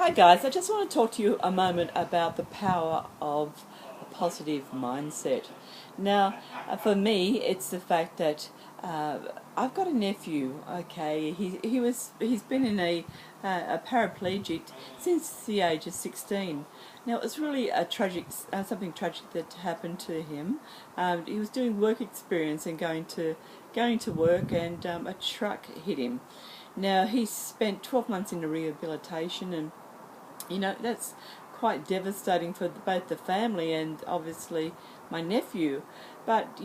Hi guys, I just want to talk to you a moment about the power of a positive mindset. Now, for me, it's the fact that I've got a nephew. Okay, he's been in a paraplegic since the age of 16. Now, it was really a tragic something tragic that happened to him. He was doing work experience and going to work, and a truck hit him. Now, he spent 12 months in rehabilitation, and that's quite devastating for both the family and obviously my nephew. But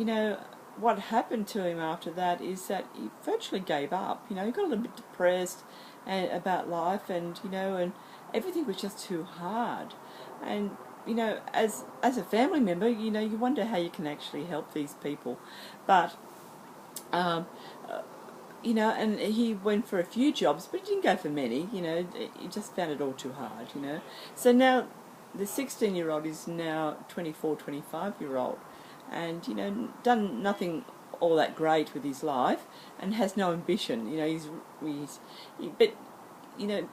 what happened to him after that is that he virtually gave up. He got a little bit depressed about life, and everything was just too hard. And as a family member, you wonder how you can actually help these people. But and he went for a few jobs, but he didn't go for many. He just found it all too hard. So now the 16-year-old is now 24, 25-year-old, and done nothing all that great with his life, and has no ambition. But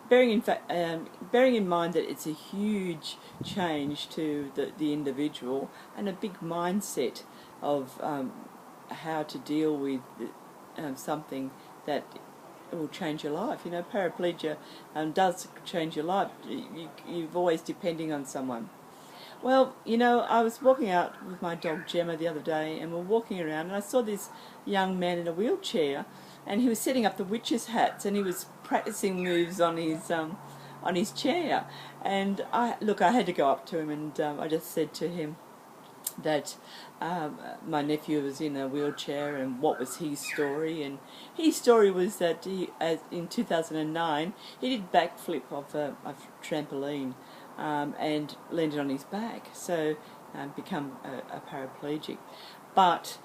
bearing in mind that it's a huge change to the individual, and a big mindset of how to deal with something that will change your life. Paraplegia does change your life. You're always depending on someone. Well, I was walking out with my dog Gemma the other day, and we're walking around, and I saw this young man in a wheelchair, and he was setting up the witches' hats, and he was practicing moves on his chair. And I had to go up to him, and I just said to him that my nephew was in a wheelchair, and what was his story. And his story was that in 2009 he did backflip off a trampoline and landed on his back, so become a paraplegic. But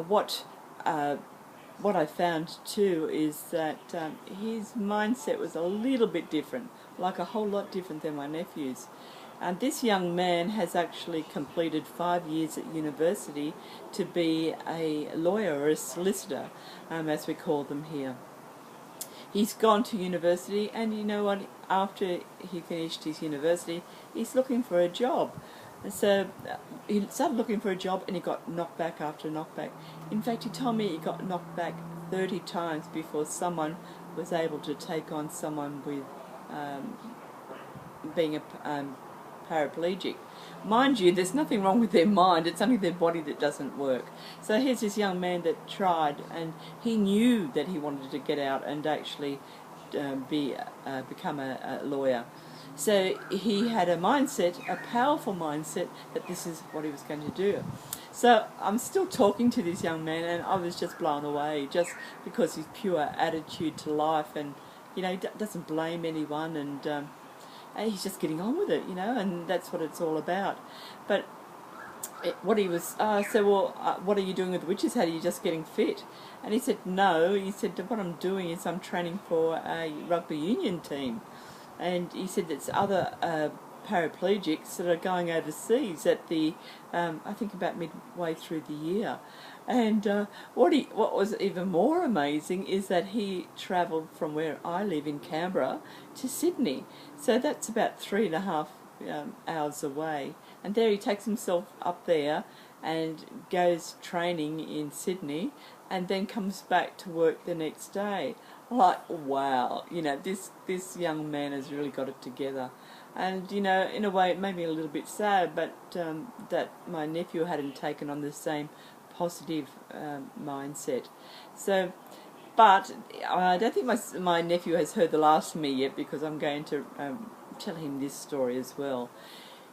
what I found too is that his mindset was a little bit different, like a whole lot different than my nephew's. This young man has actually completed 5 years at university to be a lawyer, or a solicitor, as we call them here. He's gone to university, and you know what? After he finished his university, he's looking for a job. And so he started looking for a job, and he got knocked back after knockback. In fact, he told me he got knocked back 30 times before someone was able to take on someone with being a paraplegic. Mind you, there's nothing wrong with their mind, it's only their body that doesn't work. So here's this young man that tried, and he knew that he wanted to get out and actually become a lawyer. So he had a mindset, a powerful mindset, that this is what he was going to do. So I'm still talking to this young man, and I was just blown away, just because his pure attitude to life, and he doesn't blame anyone, and he's just getting on with it, and that's what it's all about. But what he was, I said, well, what are you doing with the witches? How are you just getting fit? And he said, no. He said, what I'm doing is I'm training for a rugby union team. And he said there's other paraplegics that are going overseas at the, I think about midway through the year. And what was even more amazing is that he travelled from where I live in Canberra to Sydney. So that's about 3.5 hours away. And there he takes himself up there and goes training in Sydney, and then comes back to work the next day. Like, wow, this young man has really got it together. And in a way it made me a little bit sad, but that my nephew hadn't taken on the same positive mindset. So, but I don't think my nephew has heard the last of me yet, because I'm going to tell him this story as well.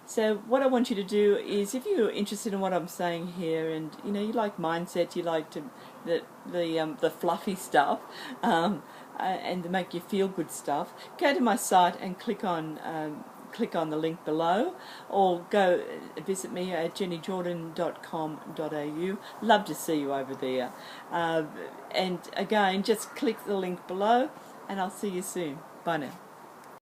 So what I want you to do is, if you're interested in what I'm saying here, and you like mindset, you like the fluffy stuff, and to make you feel good stuff, go to my site and click on the link below, or go visit me at jennyjordan.com.au. Love to see you over there. And again, just click the link below, and I'll see you soon. Bye now.